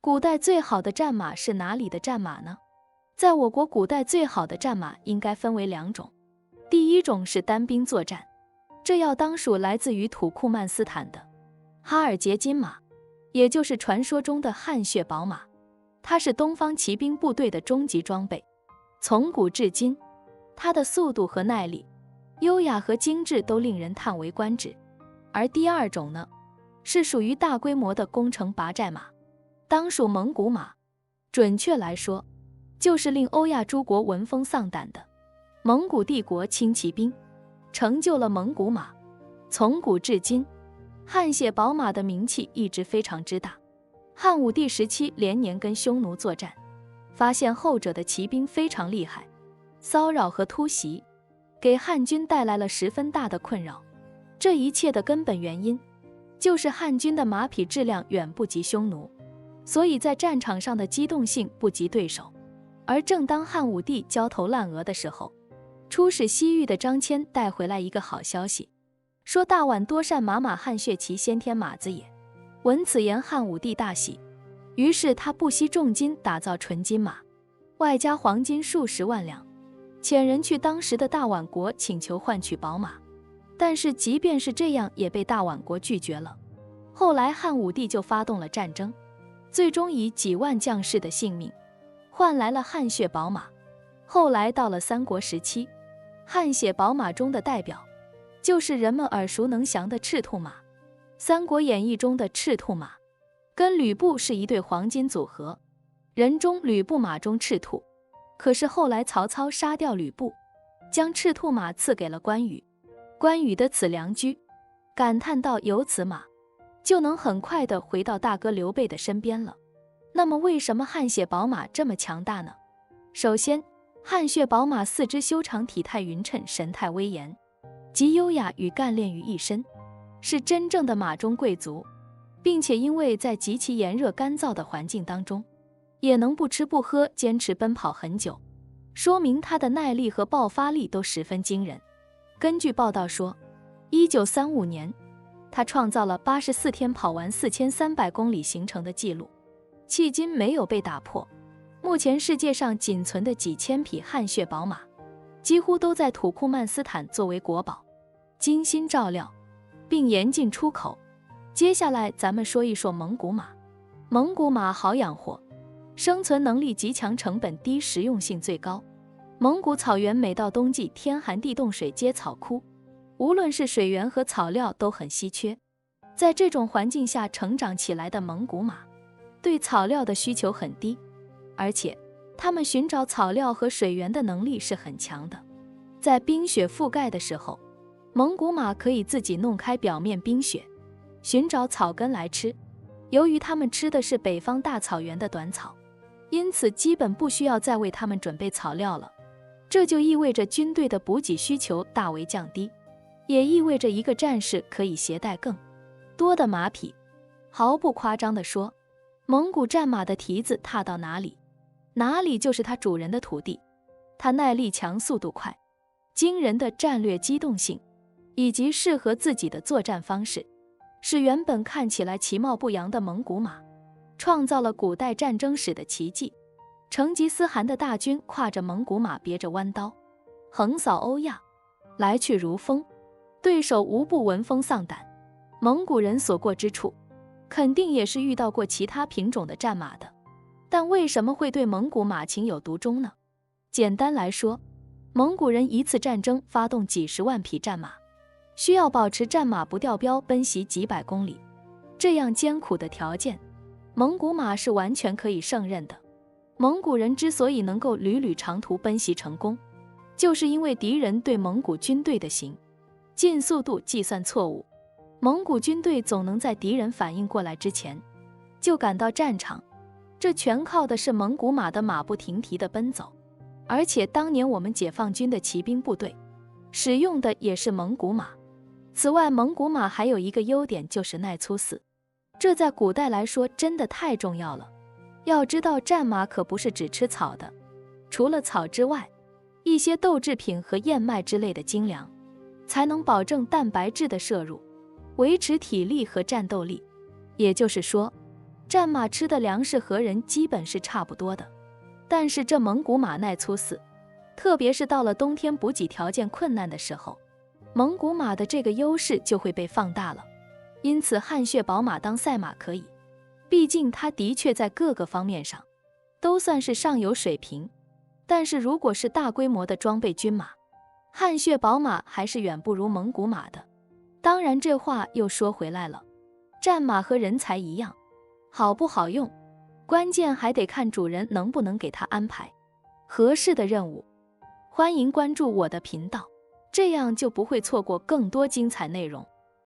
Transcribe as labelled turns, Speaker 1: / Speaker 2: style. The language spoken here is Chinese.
Speaker 1: 古代最好的战马是哪里的战马呢？在我国古代最好的战马应该分为2种。第一种是单兵作战，这要当属来自于土库曼斯坦的哈尔捷金马，也就是传说中的汗血宝马。它是东方骑兵部队的终极装备，从古至今，它的速度和耐力、优雅和精致都令人叹为观止。而第二种呢，是属于大规模的攻城拔寨马，当属蒙古马。准确来说，就是令欧亚诸国闻风丧胆的蒙古帝国轻骑兵，成就了蒙古马。从古至今，汗血宝马的名气一直非常之大。汉武帝时期连年跟匈奴作战，发现后者的骑兵非常厉害，骚扰和突袭，给汉军带来了十分大的困扰。这一切的根本原因，就是汉军的马匹质量远不及匈奴，所以在战场上的机动性不及对手。而正当汉武帝焦头烂额的时候，出使西域的张骞带回来一个好消息，说大宛多善马汗血其先天马子也。闻此言，汉武帝大喜，于是他不惜重金打造纯金马，外加黄金数十万两，遣人去当时的大宛国请求换取宝马。但是即便是这样，也被大宛国拒绝了。后来汉武帝就发动了战争，最终以几万将士的性命换来了汗血宝马。后来到了三国时期，汗血宝马中的代表就是人们耳熟能详的赤兔马。三国演义中的赤兔马跟吕布是一对黄金组合，人中吕布，马中赤兔。可是后来曹操杀掉吕布，将赤兔马赐给了关羽。关羽的此良驹，感叹道：有此马，就能很快地回到大哥刘备的身边了。那么为什么汗血宝马这么强大呢？首先，汗血宝马四肢修长，体态匀称，神态威严，集优雅与干练于一身，是真正的马中贵族，并且因为在极其炎热干燥的环境当中，也能不吃不喝坚持奔跑很久，说明它的耐力和爆发力都十分惊人。根据报道说，1935年，他创造了84天跑完4300公里行程的记录，迄今没有被打破。目前世界上仅存的几千匹汗血宝马，几乎都在土库曼斯坦作为国宝，精心照料，并严禁出口。接下来咱们说一说蒙古马。蒙古马好养活，生存能力极强，成本低，实用性最高。蒙古草原每到冬季，天寒地冻，水皆草枯，无论是水源和草料都很稀缺。在这种环境下成长起来的蒙古马，对草料的需求很低，而且它们寻找草料和水源的能力是很强的。在冰雪覆盖的时候，蒙古马可以自己弄开表面冰雪，寻找草根来吃。由于它们吃的是北方大草原的短草，因此基本不需要再为它们准备草料了。这就意味着军队的补给需求大为降低，也意味着一个战士可以携带更多的马匹。毫不夸张地说，蒙古战马的蹄子踏到哪里，哪里就是它主人的土地。它耐力强，速度快，惊人的战略机动性，以及适合自己的作战方式，使原本看起来其貌不扬的蒙古马创造了古代战争史的奇迹。成吉思汗的大军跨着蒙古马，别着弯刀，横扫欧亚，来去如风，对手无不闻风丧胆。蒙古人所过之处，肯定也是遇到过其他品种的战马的，但为什么会对蒙古马情有独钟呢？简单来说，蒙古人一次战争发动几十万匹战马，需要保持战马不掉标，奔袭几百公里，这样艰苦的条件，蒙古马是完全可以胜任的。蒙古人之所以能够屡屡长途奔袭成功，就是因为敌人对蒙古军队的行进速度计算错误，蒙古军队总能在敌人反应过来之前就赶到战场，这全靠的是蒙古马的马不停蹄的奔走。而且当年我们解放军的骑兵部队使用的也是蒙古马。此外，蒙古马还有一个优点，就是耐粗死，这在古代来说真的太重要了。要知道，战马可不是只吃草的，除了草之外，一些豆制品和燕麦之类的精粮，才能保证蛋白质的摄入，维持体力和战斗力。也就是说，战马吃的粮食和人基本是差不多的，但是这蒙古马耐粗饲，特别是到了冬天补给条件困难的时候，蒙古马的这个优势就会被放大了。因此汗血宝马当赛马可以，毕竟它的确在各个方面上都算是上游水平，但是如果是大规模的装备军马，汗血宝马还是远不如蒙古马的。当然这话又说回来了，战马和人才一样，好不好用，关键还得看主人能不能给他安排合适的任务。欢迎关注我的频道，这样就不会错过更多精彩内容。